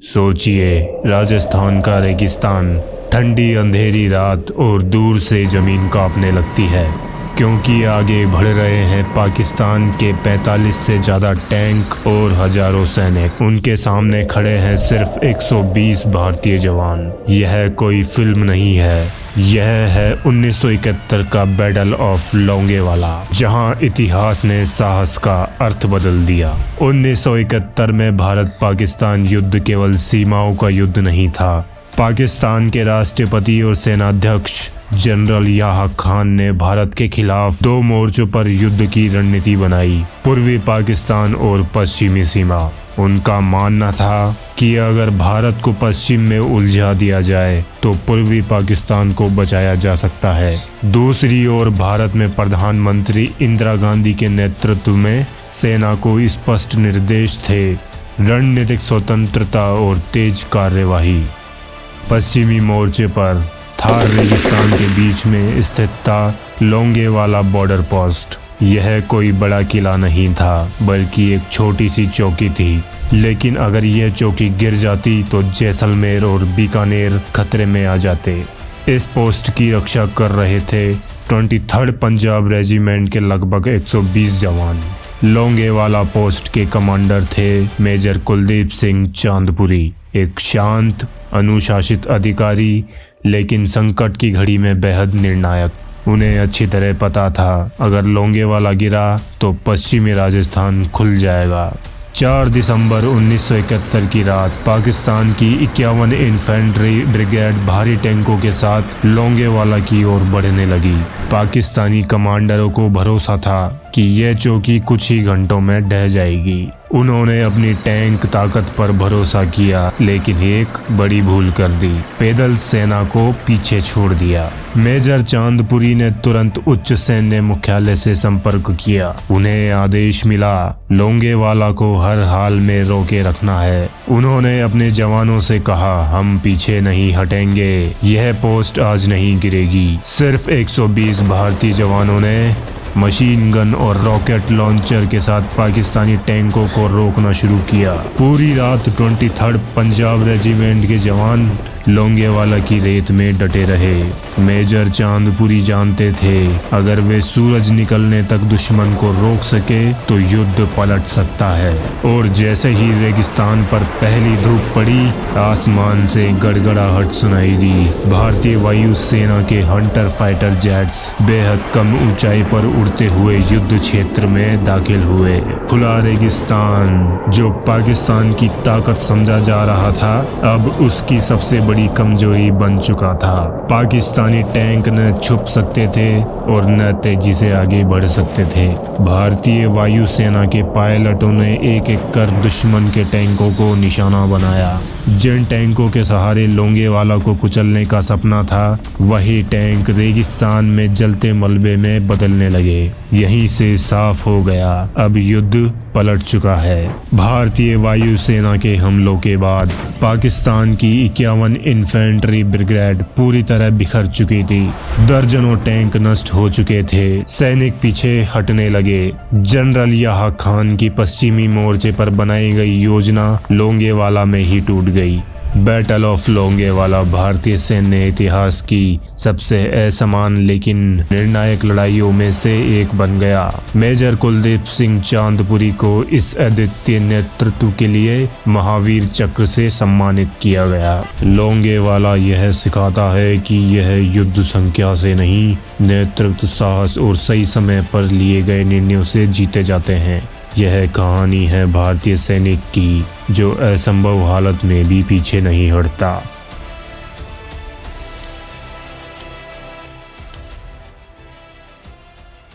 सोचिए, राजस्थान का रेगिस्तान, ठंडी अंधेरी रात और दूर से जमीन कांपने लगती है क्योंकि आगे बढ़ रहे हैं पाकिस्तान के 45 से ज़्यादा टैंक और हजारों सैनिक। उनके सामने खड़े हैं सिर्फ 120 भारतीय जवान। यह कोई फिल्म नहीं है, यह है 1971 का बैटल ऑफ लोंगेवाला, जहां इतिहास ने साहस का अर्थ बदल दिया। 1971 में भारत पाकिस्तान युद्ध केवल सीमाओं का युद्ध नहीं था। पाकिस्तान के राष्ट्रपति और सेनाध्यक्ष जनरल याहिया खान ने भारत के खिलाफ दो मोर्चों पर युद्ध की रणनीति बनाई, पूर्वी पाकिस्तान और पश्चिमी सीमा। उनका मानना था कि अगर भारत को पश्चिम में उलझा दिया जाए तो पूर्वी पाकिस्तान को बचाया जा सकता है। दूसरी ओर भारत में प्रधानमंत्री इंदिरा गांधी के नेतृत्व में सेना को स्पष्ट निर्देश थे, रणनीतिक स्वतंत्रता और तेज कार्यवाही। पश्चिमी मोर्चे पर थार रेगिस्तान के बीच में स्थित था लोंगेवाला बॉर्डर पोस्ट। यह कोई बड़ा किला नहीं था, बल्कि एक छोटी सी चौकी थी। लेकिन अगर यह चौकी गिर जाती तो जैसलमेर और बीकानेर खतरे में आ जाते। इस पोस्ट की रक्षा कर रहे थे 23rd पंजाब रेजिमेंट के लगभग 120 जवान। लोंगेवाला पोस्ट के कमांडर थे मेजर कुलदीप सिंह चांदपुरी, एक शांत अनुशासित अधिकारी, लेकिन संकट की घड़ी में बेहद निर्णायक। उन्हें अच्छी तरह पता था अगर लोंगेवाला गिरा तो पश्चिमी राजस्थान खुल जाएगा। 4 दिसंबर 1971 की रात पाकिस्तान की 51 इन्फेंट्री ब्रिगेड भारी टैंकों के साथ लोंगेवाला की ओर बढ़ने लगी। पाकिस्तानी कमांडरों को भरोसा था कि यह चौकी कुछ ही घंटों में ढह जाएगी। उन्होंने अपनी टैंक ताकत पर भरोसा किया, लेकिन एक बड़ी भूल कर दी, पैदल सेना को पीछे छोड़ दिया। मेजर चांदपुरी ने तुरंत उच्च सैन्य मुख्यालय से संपर्क किया। उन्हें आदेश मिला, लोंगेवाला को हर हाल में रोके रखना है। उन्होंने अपने जवानों से कहा, हम पीछे नहीं हटेंगे, यह पोस्ट आज नहीं गिरेगी। सिर्फ 120 भारतीय जवानों ने मशीन गन और रॉकेट लॉन्चर के साथ पाकिस्तानी टैंकों को रोकना शुरू किया। पूरी रात 23rd पंजाब रेजिमेंट के जवान लोंगेवाला की रेत में डटे रहे। मेजर चांदपुरी जानते थे अगर वे सूरज निकलने तक दुश्मन को रोक सके तो युद्ध पलट सकता है। और जैसे ही रेगिस्तान पर पहली धूप पड़ी, आसमान से गड़गड़ाहट सुनाई दी। भारतीय वायु सेना के हंटर फाइटर जेट्स बेहद कम ऊंचाई पर उड़ते हुए युद्ध क्षेत्र में दाखिल हुए। खुला रेगिस्तान, जो पाकिस्तान की ताकत समझा जा रहा था, अब उसकी सबसे बड़ी कमजोरी बन चुका था। पाकिस्तानी टैंक न छुप सकते थे और न तेजी से आगे बढ़ सकते थे। भारतीय वायुसेना के पायलटों ने एक एक कर दुश्मन के टैंकों को निशाना बनाया। जिन टैंकों के सहारे लोंगेवाला को कुचलने का सपना था, वही टैंक रेगिस्तान में जलते मलबे में बदलने लगे। यहीं से साफ हो गया, अब युद्ध पलट चुका है। भारतीय वायुसेना के हमलों के बाद पाकिस्तान की 51 इन्फेंट्री ब्रिगेड पूरी तरह बिखर चुकी थी। दर्जनों टैंक नष्ट हो चुके थे। सैनिक पीछे हटने लगे। जनरल याहिया खान की पश्चिमी मोर्चे पर बनाई गई योजना लोंगेवाला में ही टूट गई। बैटल ऑफ लोंगेवाला भारतीय सैन्य इतिहास की सबसे असमान लेकिन निर्णायक लड़ाइयों में से एक बन गया। मेजर कुलदीप सिंह चांदपुरी को इस अद्वितीय नेतृत्व के लिए महावीर चक्र से सम्मानित किया गया। लोंगेवाला यह सिखाता है कि यह युद्ध संख्या से नहीं, नेतृत्व, साहस और सही समय पर लिए गए निर्णयों से जीते जाते हैं। यह कहानी है भारतीय सैनिक की, जो असंभव हालत में भी पीछे नहीं हटता।